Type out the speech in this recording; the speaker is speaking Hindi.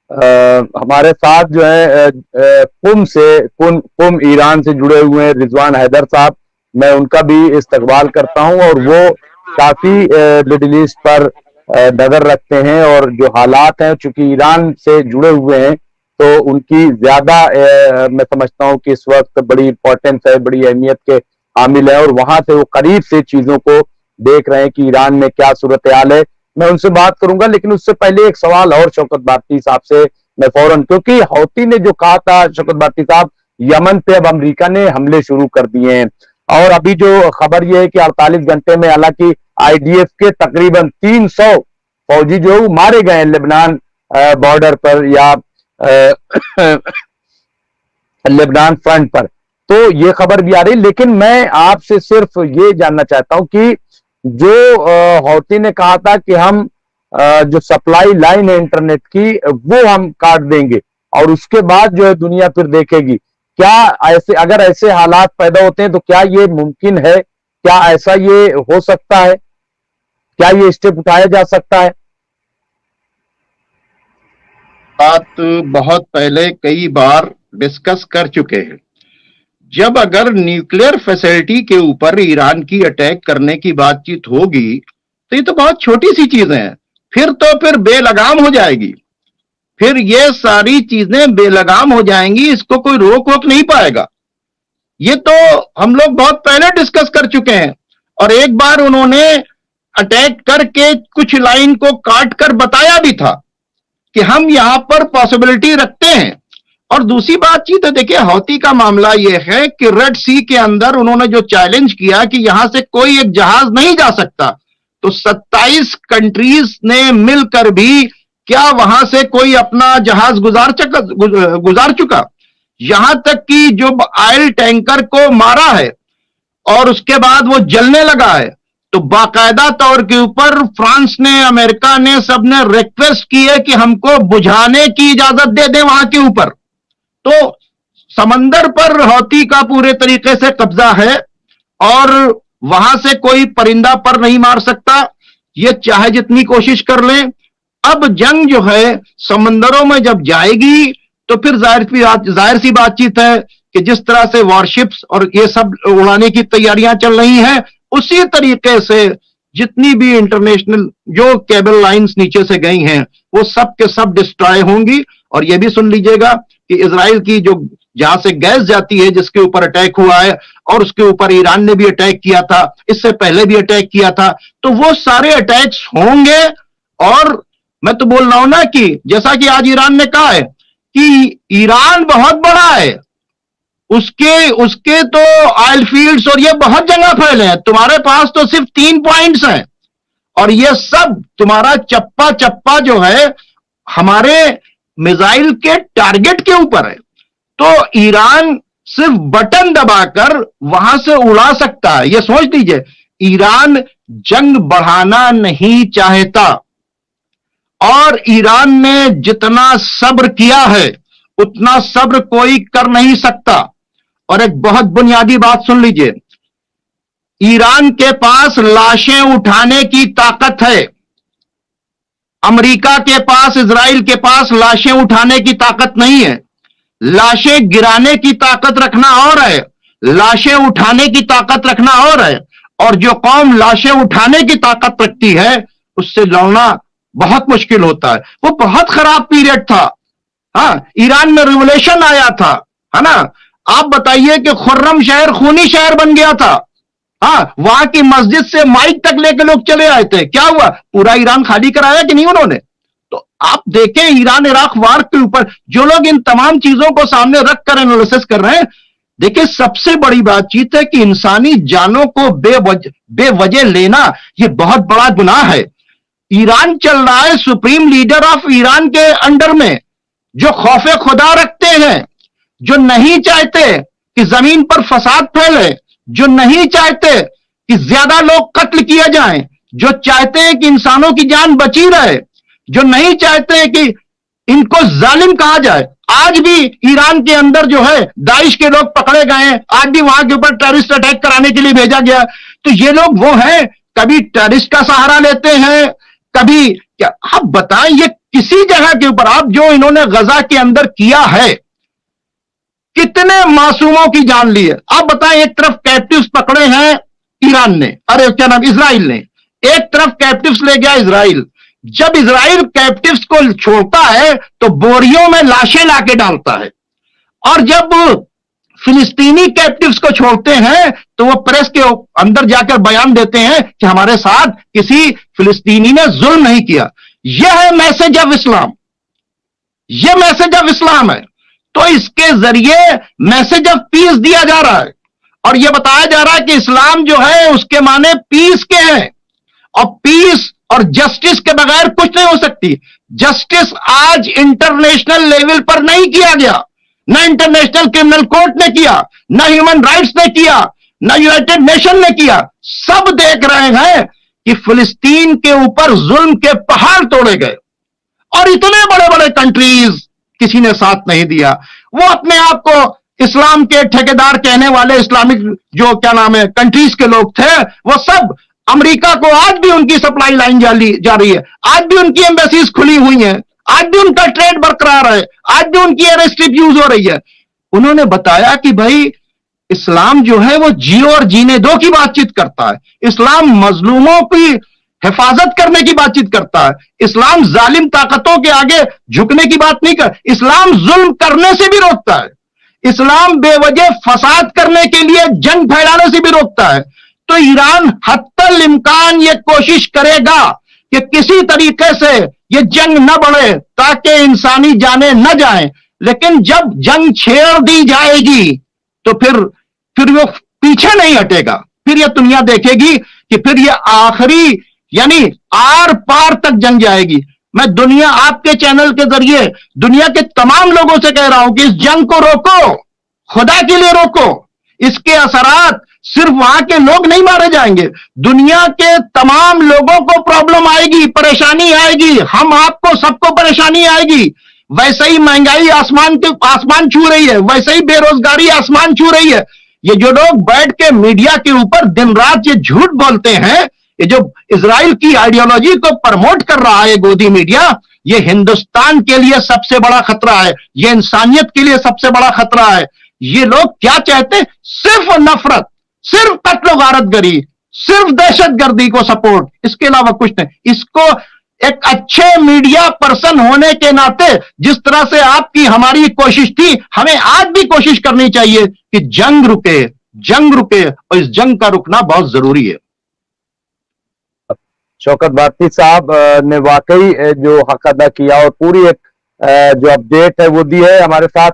हमारे साथ जो है कुम ईरान से जुड़े हुए हैं रिजवान हैदर साहब। मैं उनका भी इस्तकबाल करता हूं और वो काफी मिडिल ईस्ट पर नजर रखते हैं और जो हालात हैं चूंकि ईरान से जुड़े हुए हैं तो उनकी ज्यादा मैं समझता हूं कि इस वक्त बड़ी इंपॉर्टेंस है, बड़ी अहमियत के हामिल है और वहां से वो करीब से चीजों को देख रहे हैं कि ईरान में क्या सूरत हाल है। मैं उनसे बात करूंगा, लेकिन उससे पहले एक सवाल और शौकत भारती साहब से मैं फौरन, क्योंकि हौती ने जो कहा था शौकत भारती साहब, यमन पे अब अमेरिका ने हमले शुरू कर दिए हैं और अभी जो खबर यह है कि 48 घंटे में हालांकि आईडीएफ के तकरीबन 300 फौजी जो मारे गए हैं लेबनान बॉर्डर पर या लेबनान फ्रंट पर, तो ये खबर भी आ रही। लेकिन मैं आपसे सिर्फ ये जानना चाहता हूं कि जो हौती ने कहा था कि हम जो सप्लाई लाइन है इंटरनेट की वो हम काट देंगे और उसके बाद जो है दुनिया फिर देखेगी, क्या ऐसे अगर ऐसे हालात पैदा होते हैं तो क्या ये मुमकिन है, क्या ऐसा ये हो सकता है, क्या ये स्टेप उठाया जा सकता है? बात बहुत पहले कई बार डिस्कस कर चुके हैं। जब अगर न्यूक्लियर फैसिलिटी के ऊपर ईरान की अटैक करने की बातचीत होगी तो ये तो बहुत छोटी सी चीजें हैं, फिर बेलगाम हो जाएगी, फिर ये सारी चीजें बेलगाम हो जाएंगी, इसको कोई रोक वोक नहीं पाएगा। ये तो हम लोग बहुत पहले डिस्कस कर चुके हैं और एक बार उन्होंने अटैक करके कुछ लाइन को काट कर बताया भी था कि हम यहां पर पॉसिबिलिटी रखते हैं। और दूसरी बातचीत है, देखिए हौती का मामला यह है कि रेड सी के अंदर उन्होंने जो चैलेंज किया कि यहां से कोई एक जहाज नहीं जा सकता, तो 27 कंट्रीज ने मिलकर भी क्या वहां से कोई अपना जहाज गुजार चुका? यहां तक कि जो ऑयल टैंकर को मारा है और उसके बाद वो जलने लगा है, तो बाकायदा तौर के ऊपर फ्रांस ने, अमेरिका ने, सबने रिक्वेस्ट की है कि हमको बुझाने की इजाजत दे दें वहां के ऊपर। तो समंदर पर हौती का पूरे तरीके से कब्जा है और वहां से कोई परिंदा पर नहीं मार सकता, ये चाहे जितनी कोशिश कर लें। अब जंग जो है समंदरों में जब जाएगी तो फिर जाहिर सी बातचीत है कि जिस तरह से वॉरशिप्स और ये सब उड़ाने की तैयारियां चल रही हैं, उसी तरीके से जितनी भी इंटरनेशनल जो केबल लाइंस नीचे से गई हैं वो सब के सब डिस्ट्रॉय होंगी। और ये भी सुन लीजिएगा कि इजराइल की जो जहां से गैस जाती है जिसके ऊपर अटैक हुआ है और उसके ऊपर ईरान ने भी अटैक किया था, इससे पहले भी अटैक किया था, तो वो सारे अटैक्स होंगे। और मैं तो बोल रहा हूं ना कि जैसा कि आज ईरान ने कहा है कि ईरान बहुत बड़ा है, उसके उसके तो ऑयल फील्ड्स और ये बहुत जगह फैले हैं, तुम्हारे पास तो सिर्फ 3 पॉइंट्स हैं और ये सब तुम्हारा चप्पा चप्पा जो है हमारे मिसाइल के टारगेट के ऊपर है। तो ईरान सिर्फ बटन दबाकर वहां से उड़ा सकता है, यह सोच लीजिए। ईरान जंग बढ़ाना नहीं चाहता और ईरान ने जितना सब्र किया है उतना सब्र कोई कर नहीं सकता। और एक बहुत बुनियादी बात सुन लीजिए, ईरान के पास लाशें उठाने की ताकत है, अमेरिका के पास, इजराइल के पास लाशें उठाने की ताकत नहीं है। लाशें गिराने की ताकत रखना और है, लाशें उठाने की ताकत रखना और है। और जो कौम लाशें उठाने की ताकत रखती है उससे लड़ना बहुत मुश्किल होता है। वो बहुत खराब पीरियड था। हाँ, ईरान में रिवोल्यूशन आया था, है ना। आप बताइए कि खुर्रम शहर खूनी शहर बन गया था। हाँ, वहां की मस्जिद से माइक तक लेके लोग चले आए थे। क्या हुआ? पूरा ईरान खाली कराया कि नहीं उन्होंने? तो आप देखें ईरान इराक वार के ऊपर जो लोग इन तमाम चीजों को सामने रखकर एनालिसिस कर रहे हैं, देखिए सबसे बड़ी बातचीत है कि इंसानी जानों को बेवजह लेना यह बहुत बड़ा गुनाह है। ईरान चल रहा है सुप्रीम लीडर ऑफ ईरान के अंडर में, जो खौफे खुदा रखते हैं, जो नहीं चाहते कि जमीन पर फसाद फैले, जो नहीं चाहते कि ज्यादा लोग कत्ल किए जाएं, जो चाहते हैं कि इंसानों की जान बची रहे, जो नहीं चाहते कि इनको जालिम कहा जाए। आज भी ईरान के अंदर जो है दाइश के लोग पकड़े गए, आज भी वहां के ऊपर टेररिस्ट अटैक कराने के लिए भेजा गया। तो ये लोग वो हैं, कभी टेररिस्ट का सहारा लेते हैं, कभी क्या। आप बताएं ये किसी जगह के ऊपर आप जो इन्होंने गजा के अंदर किया है, कितने मासूमों की जान ली है। आप बताएं, एक तरफ कैप्टिव्स पकड़े हैं ईरान ने, अरे क्या नाम, इजराइल ने, एक तरफ कैप्टिव्स ले गया इजराइल। जब इजराइल कैप्टिव्स को छोड़ता है तो बोरियों में लाशें लाके डालता है, और जब फिलिस्तीनी कैप्टिव्स को छोड़ते हैं तो वो प्रेस के अंदर जाकर बयान देते हैं कि हमारे साथ किसी फिलिस्तीनी ने जुल्म नहीं किया। यह है मैसेज ऑफ इस्लाम, यह मैसेज ऑफ इस्लाम है। तो इसके जरिए मैसेज ऑफ पीस दिया जा रहा है, और यह बताया जा रहा है कि इस्लाम जो है उसके माने पीस के हैं, और पीस और जस्टिस के बगैर कुछ नहीं हो सकती। जस्टिस आज इंटरनेशनल लेवल पर नहीं किया गया, ना इंटरनेशनल क्रिमिनल कोर्ट ने किया, ना ह्यूमन राइट्स ने किया, ना यूनाइटेड नेशन ने किया। सब देख रहे हैं कि फिलिस्तीन के ऊपर जुल्म के पहाड़ तोड़े गए, और इतने बड़े बड़े कंट्रीज किसी ने साथ नहीं दिया। वो अपने आप को इस्लाम के ठेकेदार कहने वाले इस्लामिक जो क्या नाम है कंट्रीज के लोग थे, वो सब अमेरिका को आज भी उनकी सप्लाई लाइन जा रही है, आज भी उनकी एम्बेसीज खुली हुई हैं, आज भी उनका ट्रेड बरकरार है, आज भी उनकी एयर स्ट्रिप यूज हो रही है। उन्होंने बताया कि भाई इस्लाम जो है वो जियो और जीने दो की बातचीत करता है, इस्लाम मजलूमों की हिफाजत करने की बातचीत करता है, इस्लाम जालिम ताकतों के आगे झुकने की बात नहीं कर, इस्लाम जुल्म करने से भी रोकता है, इस्लाम बेवजह फसाद करने के लिए जंग फैलाने से भी रोकता है। तो ईरान हत्तल इम्कान ये कोशिश करेगा कि किसी तरीके से ये जंग न बढ़े ताकि इंसानी जाने न जाए, लेकिन जब जंग छेड़ दी जाएगी तो फिर वो पीछे नहीं हटेगा। फिर ये दुनिया देखेगी कि फिर ये आखिरी यानी आर पार तक जंग जाएगी। मैं दुनिया आपके चैनल के जरिए दुनिया के तमाम लोगों से कह रहा हूं कि इस जंग को रोको, खुदा के लिए रोको। इसके असरात सिर्फ वहां के लोग नहीं मारे जाएंगे, दुनिया के तमाम लोगों को प्रॉब्लम आएगी, परेशानी आएगी, हम आपको सबको परेशानी आएगी। वैसे ही महंगाई आसमान छू रही है, वैसे ही बेरोजगारी आसमान छू रही है। ये जो लोग बैठ के मीडिया के ऊपर दिन रात ये झूठ बोलते हैं, ये जो इजराइल की आइडियोलॉजी को प्रमोट कर रहा है गोदी मीडिया, ये हिंदुस्तान के लिए सबसे बड़ा खतरा है, ये इंसानियत के लिए सबसे बड़ा खतरा है। ये लोग क्या चाहते हैं? सिर्फ नफरत, सिर्फ कत्ल गारतगरी, सिर्फ दहशतगर्दी को सपोर्ट, इसके अलावा कुछ नहीं। इसको एक अच्छे मीडिया पर्सन होने के नाते जिस तरह से आपकी हमारी कोशिश थी, हमें आज भी कोशिश करनी चाहिए कि जंग रुके, जंग रुके, और इस जंग का रुकना बहुत जरूरी है। शौकत भारती साहब ने वाकई जो हक अदा किया और पूरी एक जो अपडेट है वो दी है हमारे साथ।